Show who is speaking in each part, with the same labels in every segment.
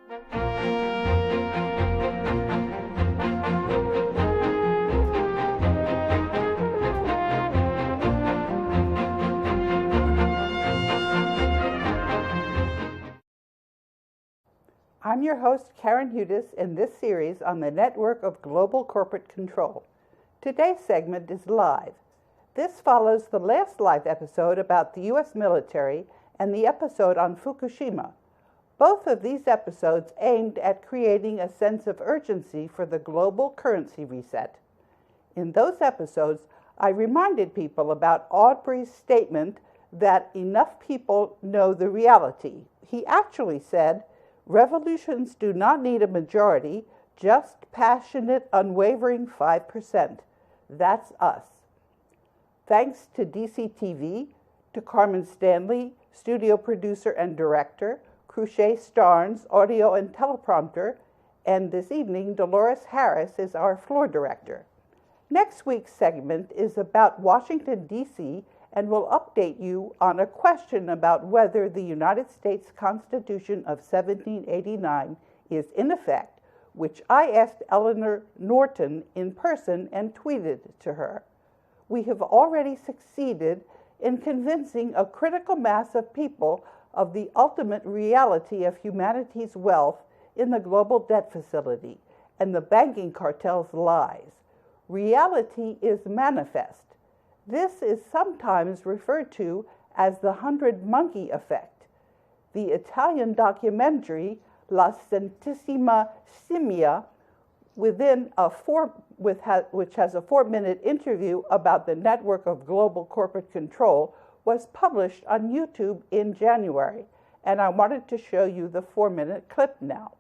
Speaker 1: I'm your host, Karen Hudis, in this series on the network of global corporate control. Today's segment is live. This follows the last live episode about the U.S. military and the episode on Fukushima. Both of these episodes aimed at creating a sense of urgency for the global currency reset. In those episodes, I reminded people about Aubrey's statement that enough people know the reality. He actually said, "Revolutions do not need a majority, just passionate, unwavering 5%. That's us." Thanks to DCTV, to Carmen Stanley, studio producer and director, Cruce Starnes, audio and teleprompter, and this evening, Dolores Harris is our floor director. Next week's segment is about Washington, D.C., and will update you on a question about whether the United States Constitution of 1789 is in effect, which I asked Eleanor Norton in person and tweeted to her. We have already succeeded in convincing a critical mass of people of the ultimate reality of humanity's wealth in the global debt facility and the banking cartel's lies. Reality is manifest. This is sometimes referred to as the 100-monkey effect. The Italian documentary La Santissima Scimmia, which has a 4-minute interview about the network of global corporate control, was published on YouTube in January, and I wanted to show you the 4-minute clip now.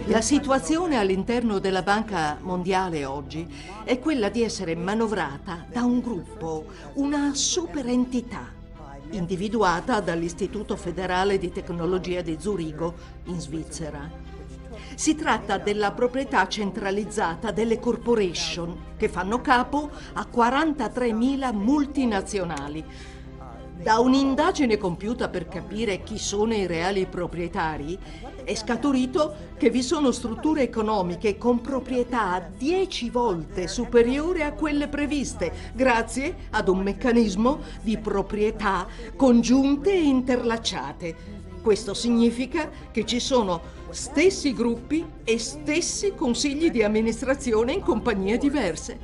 Speaker 2: La situazione all'interno della Banca Mondiale oggi è quella di essere manovrata da un gruppo, una superentità, individuata dall'Istituto Federale di Tecnologia di Zurigo, in Svizzera. Si tratta della proprietà centralizzata delle corporation, che fanno capo a 43.000 multinazionali. Da un'indagine compiuta per capire chi sono i reali proprietari, è scaturito che vi sono strutture economiche con proprietà 10 volte superiore a quelle previste, grazie ad un meccanismo di proprietà congiunte e interlacciate. Questo significa che ci sono stessi gruppi e stessi consigli di amministrazione in compagnie diverse.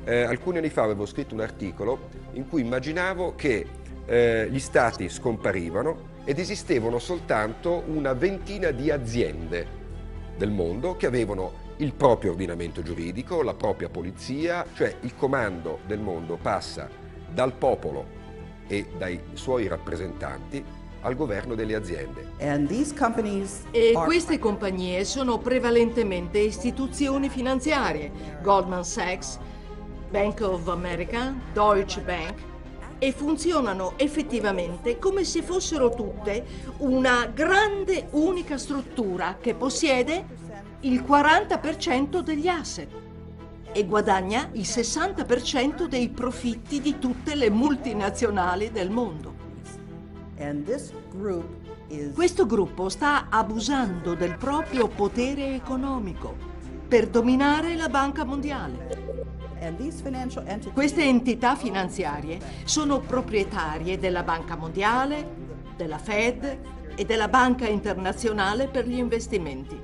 Speaker 3: Alcuni anni fa avevo scritto un articolo in cui immaginavo che gli stati scomparivano ed esistevano soltanto una ventina di aziende del mondo che avevano il proprio ordinamento giuridico, la propria polizia, cioè il comando del mondo passa dal popolo e dai suoi rappresentanti al governo delle aziende.
Speaker 2: E queste compagnie sono prevalentemente istituzioni finanziarie, Goldman Sachs, Bank of America, Deutsche Bank, e funzionano effettivamente come se fossero tutte una grande unica struttura che possiede il 40% degli asset e guadagna il 60% dei profitti di tutte le multinazionali del mondo. Questo gruppo sta abusando del proprio potere economico per dominare la Banca Mondiale. Queste entità finanziarie sono proprietarie della Banca Mondiale, della Fed e della Banca Internazionale per gli investimenti.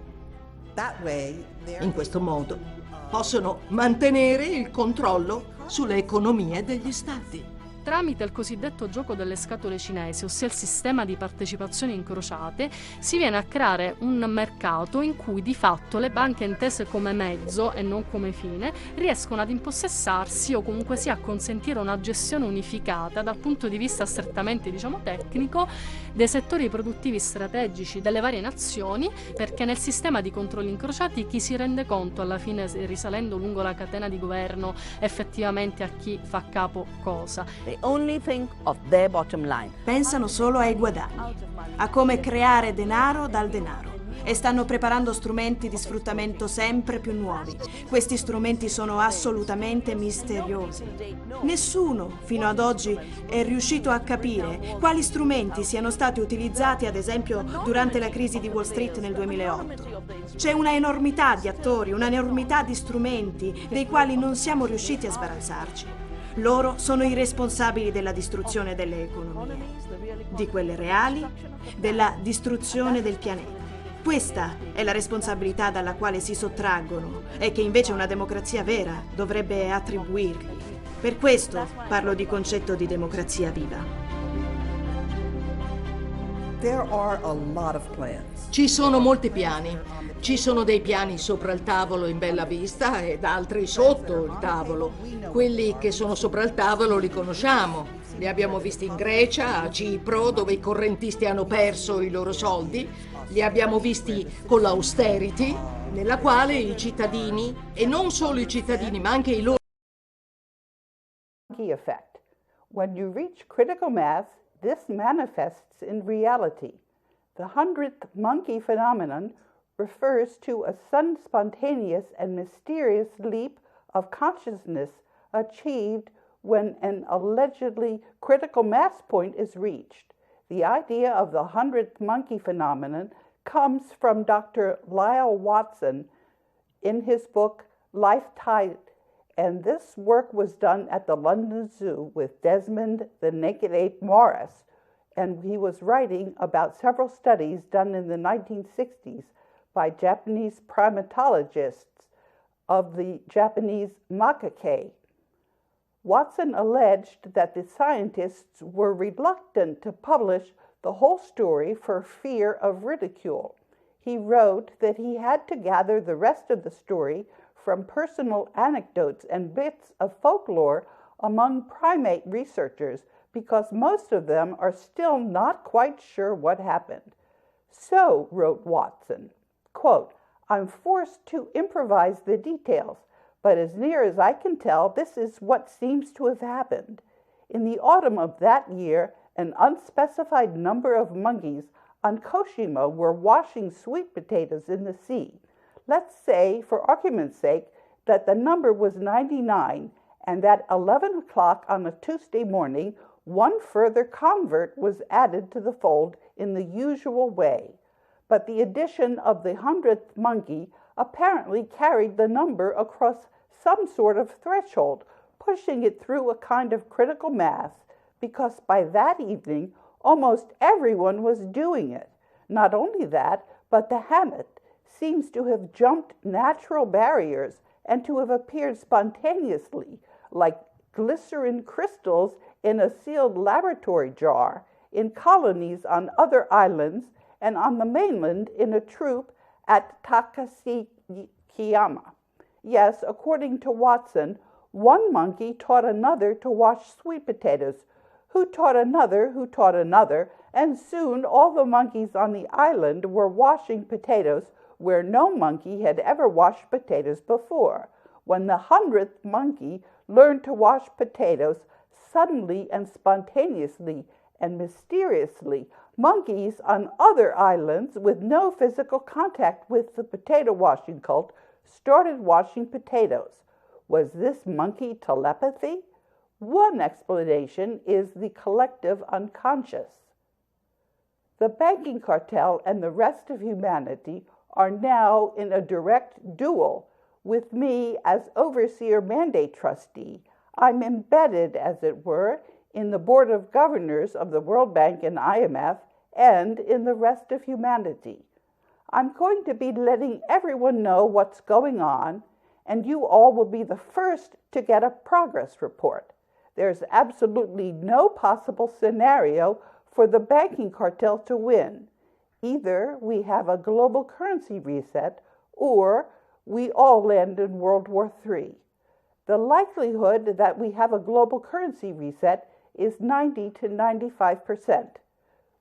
Speaker 2: In questo modo possono mantenere il controllo sulle economie degli stati.
Speaker 4: Tramite il cosiddetto gioco delle scatole cinesi, ossia il sistema di partecipazioni incrociate, si viene a creare un mercato in cui di fatto le banche intese come mezzo e non come fine riescono ad impossessarsi o comunque sia a consentire una gestione unificata dal punto di vista strettamente tecnico dei settori produttivi strategici delle varie nazioni, perché nel sistema di controlli incrociati chi si rende conto alla fine, risalendo lungo la catena di governo, effettivamente a chi fa capo cosa.
Speaker 5: They only think of their bottom line.
Speaker 6: Pensano solo ai guadagni, a come creare denaro dal denaro.
Speaker 5: e stanno preparando strumenti di sfruttamento sempre più nuovi. Questi strumenti sono assolutamente misteriosi. Nessuno, fino ad oggi, è riuscito a capire quali strumenti siano stati utilizzati, ad esempio, durante la crisi di Wall Street nel 2008. C'è una enormità di attori, una enormità di strumenti dei quali non siamo riusciti a sbarazzarci. Loro sono i responsabili della distruzione delle economie, di quelle reali, della distruzione del pianeta. Questa è la responsabilità dalla quale si sottraggono e che invece una democrazia vera dovrebbe attribuirgli. Per questo parlo di concetto di democrazia viva.
Speaker 2: Ci sono molti piani. Ci sono dei piani sopra il tavolo in bella vista ed altri sotto il tavolo. Quelli che sono sopra il tavolo li conosciamo. Li abbiamo visti in Grecia, a Cipro, dove i correntisti hanno perso i loro soldi. Li abbiamo visti con l'austerity, nella quale i cittadini, e non solo i cittadini, ma anche i loro...
Speaker 1: Monkey effect. When you reach critical mass, this manifests in reality. The 100th monkey phenomenon refers to a sudden, spontaneous, and mysterious leap of consciousness achieved when an allegedly critical mass point is reached. The idea of the 100th monkey phenomenon comes from Dr. Lyle Watson in his book Life Tide, and this work was done at the London Zoo with Desmond the Naked Ape Morris, and he was writing about several studies done in the 1960s by Japanese primatologists of the Japanese macaque. Watson alleged that the scientists were reluctant to publish the whole story for fear of ridicule. He wrote that he had to gather the rest of the story from personal anecdotes and bits of folklore among primate researchers because most of them are still not quite sure what happened. So, wrote Watson, quote, I'm forced to improvise the details, but as near as I can tell, this is what seems to have happened. In the autumn of that year, an unspecified number of monkeys on Koshima were washing sweet potatoes in the sea. Let's say, for argument's sake, that the number was 99, and that 11 o'clock on a Tuesday morning, one further convert was added to the fold in the usual way. But the addition of the 100th monkey apparently carried the number across some sort of threshold, pushing it through a kind of critical mass, because by that evening, almost everyone was doing it. Not only that, but the habit seems to have jumped natural barriers and to have appeared spontaneously, like glycerin crystals in a sealed laboratory jar, in colonies on other islands, and on the mainland in a troop at Takashikiyama. Yes, according to Watson, one monkey taught another to wash sweet potatoes, who taught another, and soon all the monkeys on the island were washing potatoes where no monkey had ever washed potatoes before. When the 100th monkey learned to wash potatoes, suddenly and spontaneously and mysteriously, monkeys on other islands with no physical contact with the potato washing cult started washing potatoes. Was this monkey telepathy? One explanation is the collective unconscious. The banking cartel and the rest of humanity are now in a direct duel with me as Overseer Mandate Trustee. I'm embedded, as it were, in the Board of Governors of the World Bank and IMF and in the rest of humanity. I'm going to be letting everyone know what's going on, and you all will be the first to get a progress report. There's absolutely no possible scenario for the banking cartel to win. Either we have a global currency reset, or we all land in World War III. The likelihood that we have a global currency reset is 90 to 95%.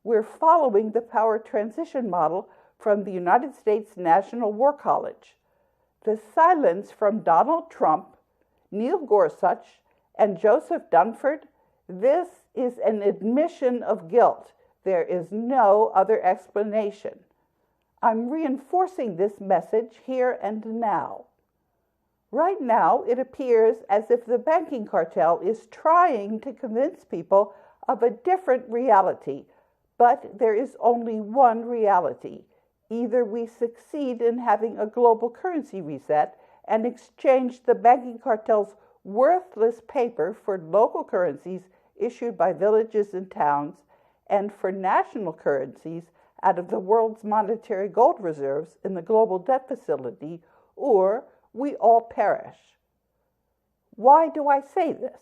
Speaker 1: We're following the power transition model from the United States National War College. The silence from Donald Trump, Neil Gorsuch, and Joseph Dunford, this is an admission of guilt. There is no other explanation. I'm reinforcing this message here and now. Right now, it appears as if the banking cartel is trying to convince people of a different reality, but there is only one reality. Either we succeed in having a global currency reset and exchange the banking cartel's worthless paper for local currencies issued by villages and towns, and for national currencies out of the world's monetary gold reserves in the global debt facility, or we all perish. Why do I say this?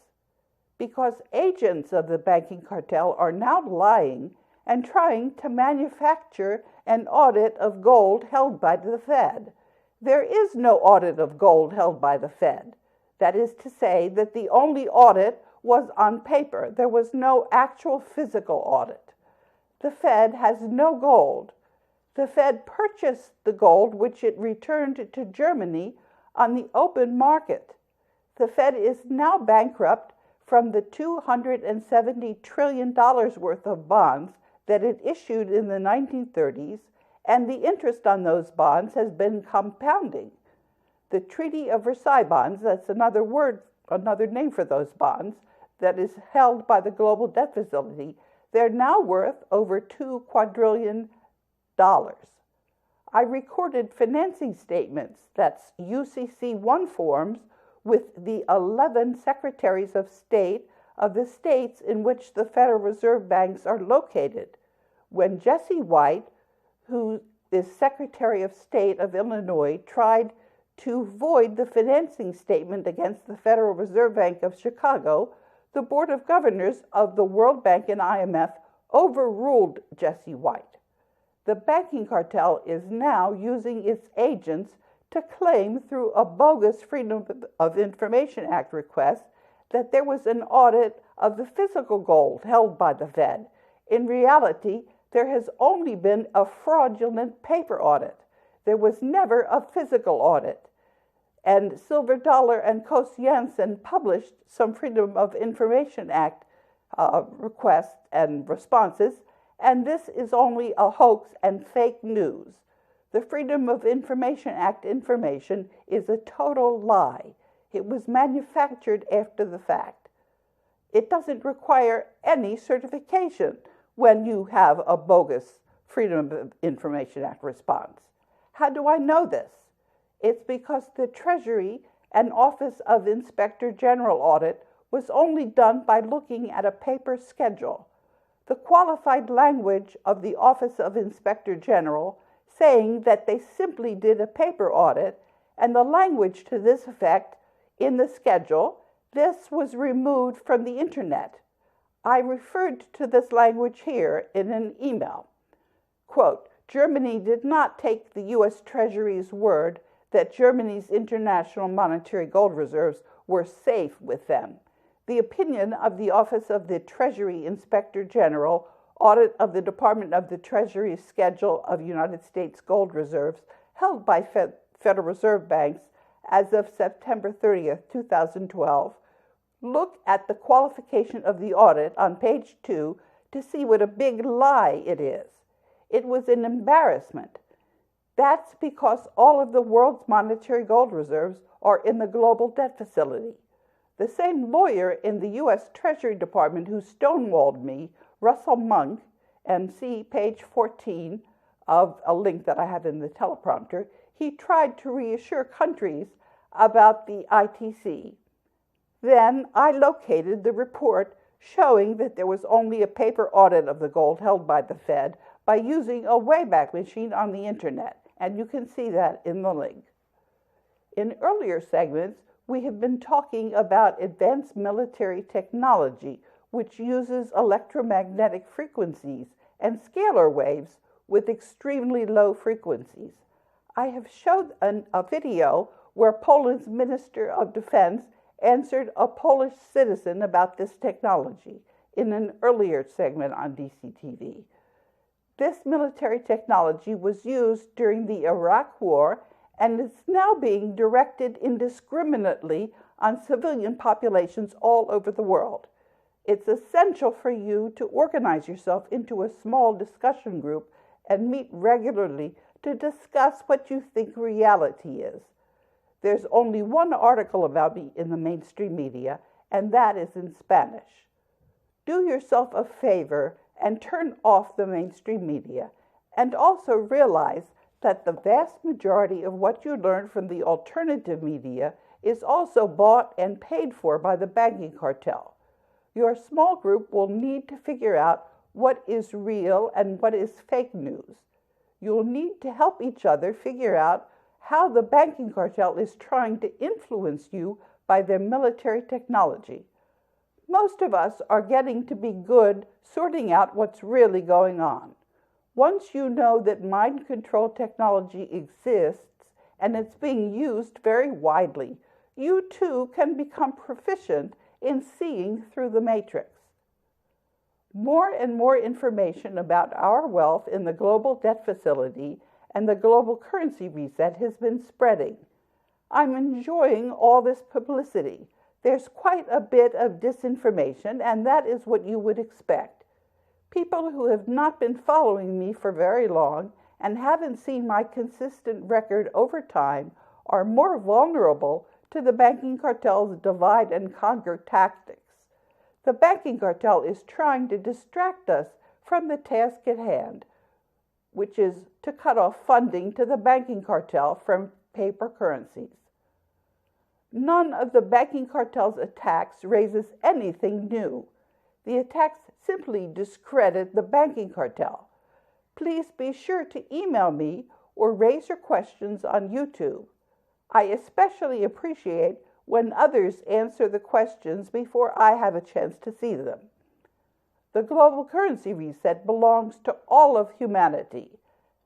Speaker 1: Because agents of the banking cartel are now lying and trying to manufacture an audit of gold held by the Fed. There is no audit of gold held by the Fed. That is to say that the only audit was on paper. There was no actual physical audit. The Fed has no gold. The Fed purchased the gold, which it returned to Germany on the open market. The Fed is now bankrupt from the $270 trillion worth of bonds that it issued in the 1930s, and the interest on those bonds has been compounding. The Treaty of Versailles bonds, that's another name for those bonds, that is held by the global debt facility, they're now worth over $2 quadrillion. I recorded financing statements, that's UCC-1 forms, with the 11 secretaries of state of the states in which the Federal Reserve banks are located. When Jesse White, who is Secretary of State of Illinois, tried to void the financing statement against the Federal Reserve Bank of Chicago, the Board of Governors of the World Bank and IMF overruled Jesse White. The banking cartel is now using its agents to claim through a bogus Freedom of Information Act request that there was an audit of the physical gold held by the Fed. In reality, there has only been a fraudulent paper audit. There was never a physical audit. And Silver Dollar and Coase Janssen published some Freedom of Information Act requests and responses, and this is only a hoax and fake news. The Freedom of Information Act information is a total lie. It was manufactured after the fact. It doesn't require any certification when you have a bogus Freedom of Information Act response. How do I know this? It's because the Treasury and Office of Inspector General audit was only done by looking at a paper schedule. The qualified language of the Office of Inspector General saying that they simply did a paper audit, and the language to this effect in the schedule, this was removed from the internet. I referred to this language here in an email. Quote, Germany did not take the U.S. Treasury's word that Germany's international monetary gold reserves were safe with them. The opinion of the Office of the Treasury Inspector General audit of the Department of the Treasury's schedule of United States gold reserves held by Federal Reserve banks as of September 30th, 2012. Look at the qualification of the audit on page 2 to see what a big lie it is. It was an embarrassment. That's because all of the world's monetary gold reserves are in the global debt facility. The same lawyer in the U.S. Treasury Department who stonewalled me, Russell Monk, and see page 14 of a link that I have in the teleprompter, he tried to reassure countries about the ITC. Then I located the report showing that there was only a paper audit of the gold held by the Fed by using a Wayback Machine on the internet, and you can see that in the link. In earlier segments, we have been talking about advanced military technology, which uses electromagnetic frequencies and scalar waves with extremely low frequencies. I have showed a video where Poland's Minister of Defense answered a Polish citizen about this technology in an earlier segment on DCTV. This military technology was used during the Iraq War and is now being directed indiscriminately on civilian populations all over the world. It's essential for you to organize yourself into a small discussion group and meet regularly to discuss what you think reality is. There's only one article about me in the mainstream media, and that is in Spanish. Do yourself a favor and turn off the mainstream media, and also realize that the vast majority of what you learn from the alternative media is also bought and paid for by the banking cartel. Your small group will need to figure out what is real and what is fake news. You'll need to help each other figure out how the banking cartel is trying to influence you by their military technology. Most of us are getting to be good sorting out what's really going on. Once you know that mind control technology exists and it's being used very widely, you too can become proficient in seeing through the matrix. More and more information about our wealth in the global debt facility and the global currency reset has been spreading. I'm enjoying all this publicity. There's quite a bit of disinformation, and that is what you would expect. People who have not been following me for very long and haven't seen my consistent record over time are more vulnerable to the banking cartel's divide and conquer tactics. The banking cartel is trying to distract us from the task at hand, which is to cut off funding to the banking cartel from paper currencies. None of the banking cartel's attacks raises anything new. The attacks simply discredit the banking cartel. Please be sure to email me or raise your questions on YouTube. I especially appreciate when others answer the questions before I have a chance to see them. The global currency reset belongs to all of humanity.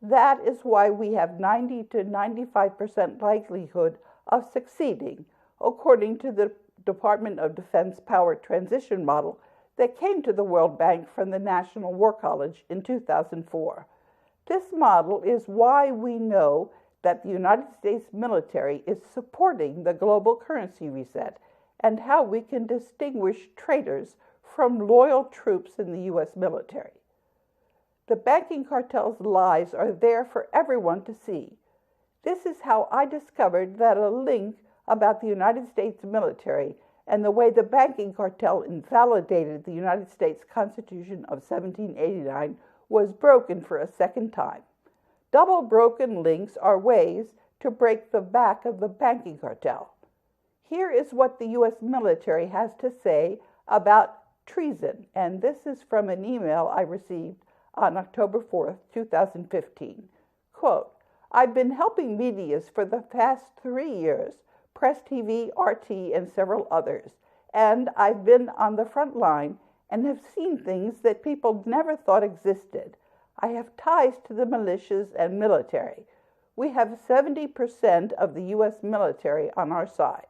Speaker 1: That is why we have 90 to 95% likelihood of succeeding, according to the Department of Defense Power Transition Model that came to the World Bank from the National War College in 2004. This model is why we know that the United States military is supporting the global currency reset and how we can distinguish traitors from loyal troops in the U.S. military. The banking cartel's lies are there for everyone to see. This is how I discovered that a link about the United States military and the way the banking cartel invalidated the United States Constitution of 1789 was broken for a second time. Double broken links are ways to break the back of the banking cartel. Here is what the U.S. military has to say about treason, and this is from an email I received on October 4th, 2015. Quote, I've been helping medias for the past 3 years, Press TV, RT, and several others, and I've been on the front line and have seen things that people never thought existed. I have ties to the militias and military. We have 70% of the U.S. military on our side.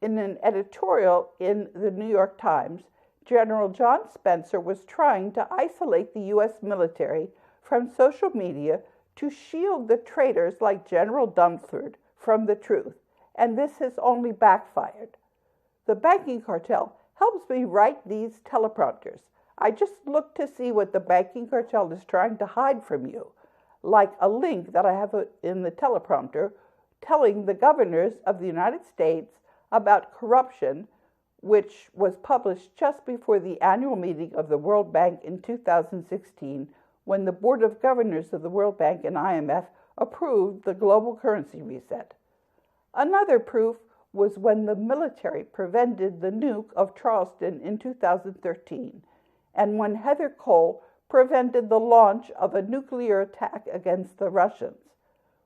Speaker 1: In an editorial in the New York Times, General John Spencer was trying to isolate the U.S. military from social media to shield the traitors like General Dunford from the truth, and this has only backfired. The banking cartel helps me write these teleprompters. I just look to see what the banking cartel is trying to hide from you, like a link that I have in the teleprompter telling the governors of the United States about corruption, which was published just before the annual meeting of the World Bank in 2016, when the Board of Governors of the World Bank and IMF approved the global currency reset. Another proof was when the military prevented the nuke of Charleston in 2013, and when Heather Cole prevented the launch of a nuclear attack against the Russians.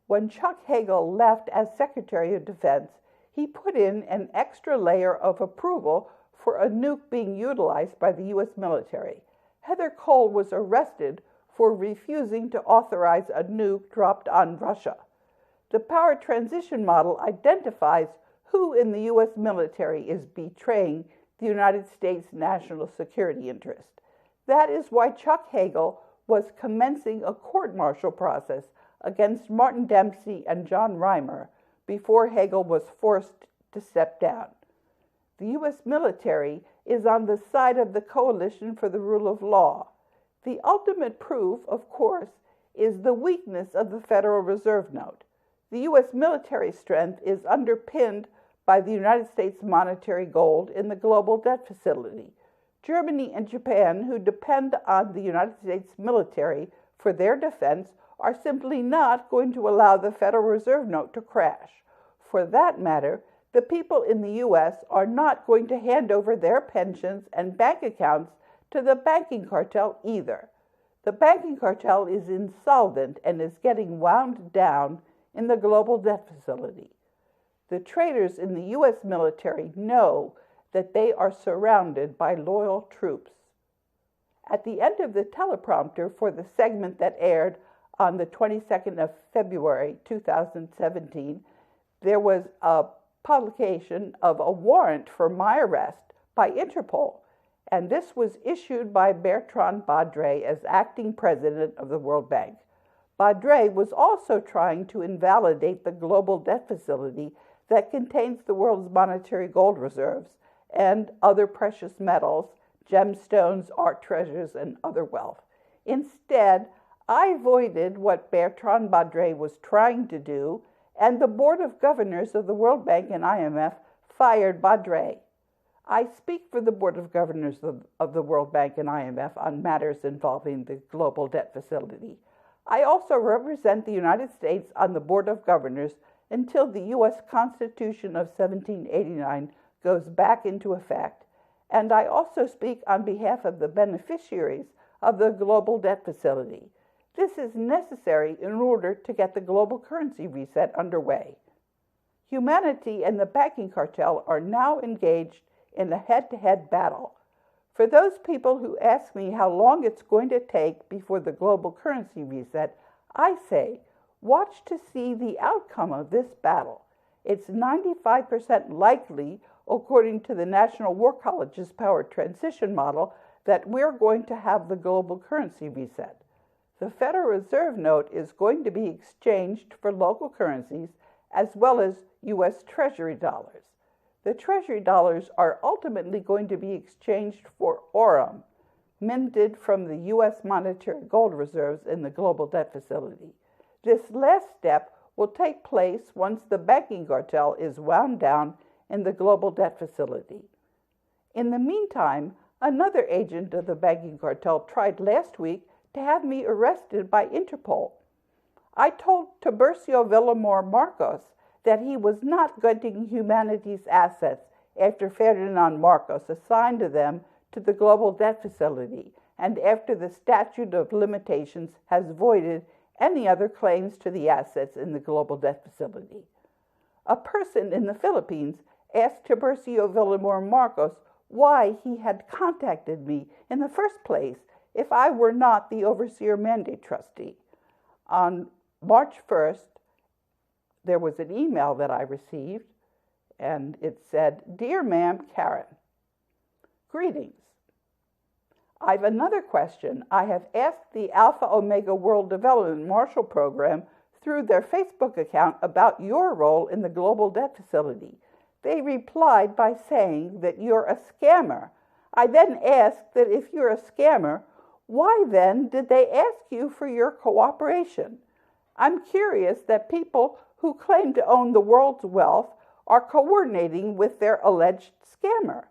Speaker 1: When Chuck Hagel left as Secretary of Defense, he put in an extra layer of approval for a nuke being utilized by the U.S. military. Heather Cole was arrested for refusing to authorize a nuke dropped on Russia. The power transition model identifies who in the U.S. military is betraying the United States national security interest. That is why Chuck Hagel was commencing a court-martial process against Martin Dempsey and John Reimer before Hagel was forced to step down. The U.S. military is on the side of the Coalition for the Rule of Law. The ultimate proof, of course, is the weakness of the Federal Reserve note. The U.S. military strength is underpinned by the United States monetary gold in the global debt facility. Germany and Japan, who depend on the United States military for their defense, are simply not going to allow the Federal Reserve note to crash. For that matter, the people in the U.S. are not going to hand over their pensions and bank accounts to the banking cartel either. The banking cartel is insolvent and is getting wound down in the global debt facility. The traitors in the U.S. military know that they are surrounded by loyal troops. At the end of the teleprompter for the segment that aired on the 22nd of February 2017, there was a publication of a warrant for my arrest by Interpol, and this was issued by Bertrand Badre as acting president of the World Bank. Badre was also trying to invalidate the global debt facility that contains the world's monetary gold reserves and other precious metals, gemstones, art treasures, and other wealth. Instead, I avoided what Bertrand Badre was trying to do, and the Board of Governors of the World Bank and IMF fired Badre. I speak for the Board of Governors of the World Bank and IMF on matters involving the global debt facility. I also represent the United States on the Board of Governors until the U.S. Constitution of 1789 goes back into effect, and I also speak on behalf of the beneficiaries of the global debt facility. This is necessary in order to get the global currency reset underway. Humanity and the banking cartel are now engaged in a head-to-head battle. For those people who ask me how long it's going to take before the global currency reset, I say, watch to see the outcome of this battle. It's 95% likely, according to the National War College's power transition model, that we're going to have the global currency reset. The Federal Reserve note is going to be exchanged for local currencies as well as U.S. Treasury dollars. The Treasury dollars are ultimately going to be exchanged for aurum, minted from the U.S. monetary gold reserves in the global debt facility. This last step will take place once the banking cartel is wound down in the global debt facility. In the meantime, another agent of the banking cartel tried last week to have me arrested by Interpol. I told Tiburcio Villamor Marcos that he was not gutting humanity's assets after Ferdinand Marcos assigned them to the global debt facility and after the statute of limitations has voided any other claims to the assets in the global debt facility. A person in the Philippines asked Tiburcio Villamor Marcos why he had contacted me in the first place if I were not the Overseer Mandate Trustee. On March 1st, there was an email that I received, and it said, "Dear Ma'am Karen, greetings. I've another question. I have asked the Alpha Omega World Development Marshall Program through their Facebook account about your role in the global debt facility. They replied by saying that you're a scammer. I then asked that if you're a scammer, why then did they ask you for your cooperation? I'm curious that people who claim to own the world's wealth are coordinating with their alleged scammer.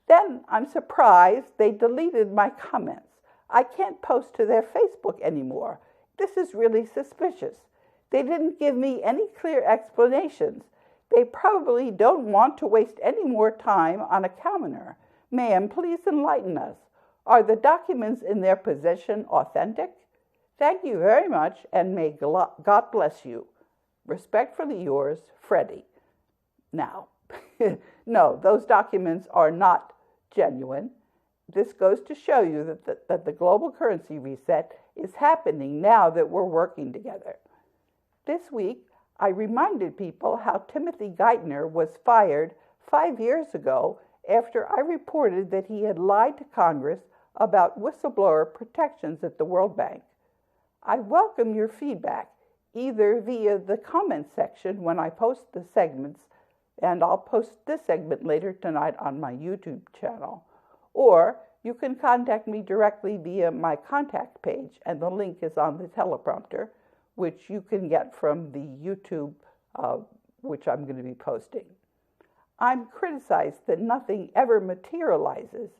Speaker 1: Then I'm surprised they deleted my comments. I can't post to their Facebook anymore. This is really suspicious. They didn't give me any clear explanations. They probably don't want to waste any more time on a commoner. Ma'am, please enlighten us. Are the documents in their possession authentic? Thank you very much, and may God bless you. Respectfully yours, Freddie." Now, no, those documents are not genuine. This goes to show you that the global currency reset is happening now that we're working together. This week, I reminded people how Timothy Geithner was fired 5 years ago after I reported that he had lied to Congress about whistleblower protections at the World Bank. I welcome your feedback, either via the comment section when I post the segments, and I'll post this segment later tonight on my YouTube channel, or You can contact me directly via my contact page, and the link is on the teleprompter, which you can get from the YouTube, which I'm going to be posting. I'm criticized that nothing ever materializes,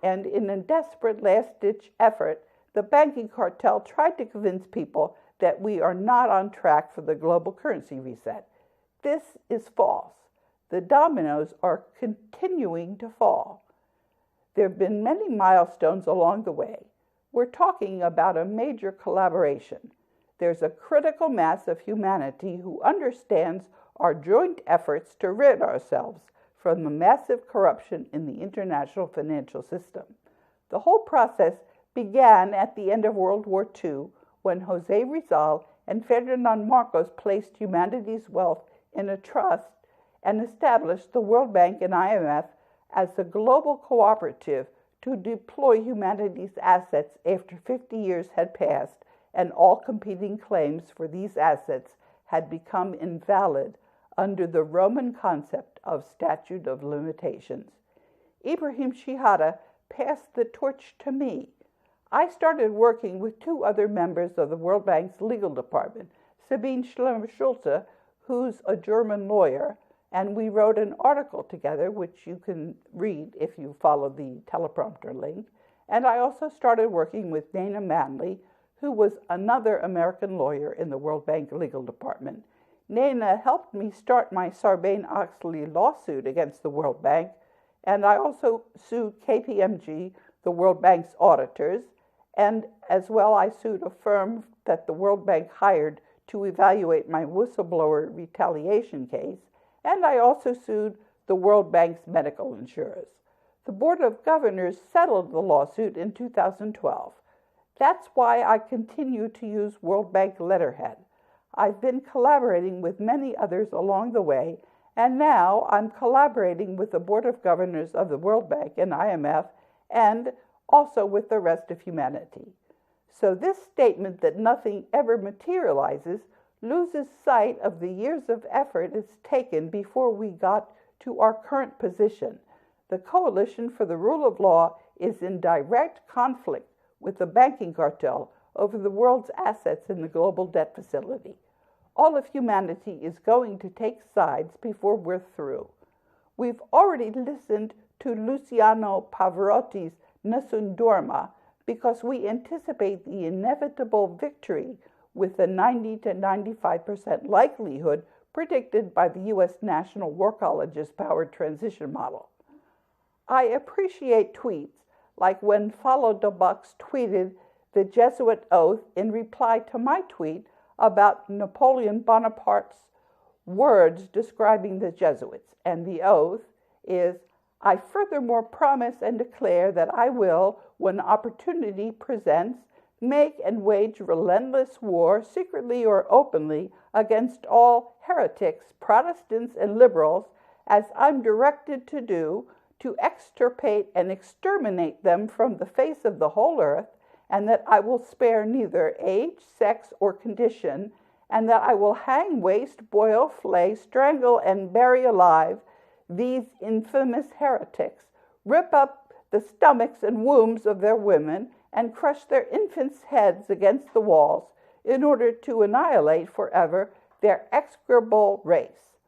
Speaker 1: and in a desperate last-ditch effort, the banking cartel tried to convince people that we are not on track for the global currency reset. This is false. The dominoes are continuing to fall. There have been many milestones along the way. We're talking about a major collaboration. There's a critical mass of humanity who understands our joint efforts to rid ourselves from the massive corruption in the international financial system. The whole process began at the end of World War II when Jose Rizal and Ferdinand Marcos placed humanity's wealth in a trust and established the World Bank and IMF as a global cooperative to deploy humanity's assets after 50 years had passed and all competing claims for these assets had become invalid under the Roman concept of statute of limitations. Ibrahim Shihada passed the torch to me. I started working with two other members of the World Bank's legal department, Sabine Schlemmer-Schulze, who's a German lawyer, and we wrote an article together, which you can read if you follow the teleprompter link. And I also started working with Dana Manley, who was another American lawyer in the World Bank legal department. Nana helped me start my Sarbanes-Oxley lawsuit against the World Bank, and I also sued KPMG, the World Bank's auditors, and as well I sued a firm that the World Bank hired to evaluate my whistleblower retaliation case, and I also sued the World Bank's medical insurers. The Board of Governors settled the lawsuit in 2012. That's why I continue to use World Bank letterhead. I've been collaborating with many others along the way, and now I'm collaborating with the Board of Governors of the World Bank and IMF, and also with the rest of humanity. So this statement that nothing ever materializes loses sight of the years of effort it's taken before we got to our current position. The Coalition for the Rule of Law is in direct conflict with the banking cartel over the world's assets in the global debt facility. All of humanity is going to take sides before we're through. We've already listened to Luciano Pavarotti's Nessun Dorma because we anticipate the inevitable victory with the 90 to 95% likelihood predicted by the U.S. National War College's power transition model. I appreciate tweets like when Follow the Bucks tweeted the Jesuit oath in reply to my tweet about Napoleon Bonaparte's words describing the Jesuits. And the oath is, I furthermore promise and declare that I will, when opportunity presents, make and wage relentless war, secretly or openly, against all heretics, Protestants, and liberals, as I'm directed to do, to extirpate and exterminate them from the face of the whole earth, and that I will spare neither age, sex, or condition, and that I will hang, waste, boil, flay, strangle, and bury alive these infamous heretics, rip up the stomachs and wombs of their women, and crush their infants' heads against the walls in order to annihilate forever their execrable race.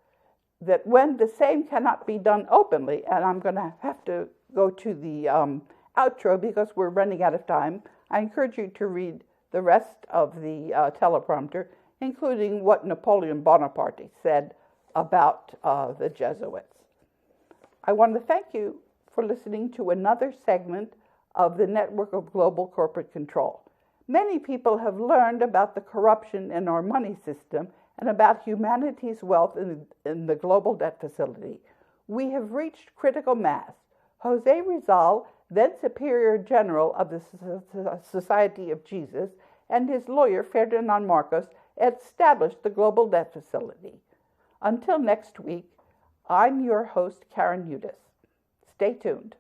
Speaker 1: That when the same cannot be done openly, and I'm going to have to go to the outro because we're running out of time, I encourage you to read the rest of the teleprompter, including what Napoleon Bonaparte said about the Jesuits. I want to thank you for listening to another segment of the Network of Global Corporate Control. Many people have learned about the corruption in our money system and about humanity's wealth in the global debt facility. We have reached critical mass. Jose Rizal, then Superior General of the Society of Jesus, and his lawyer, Ferdinand Marcos, established the global debt facility. Until next week, I'm your host, Karen Udis. Stay tuned.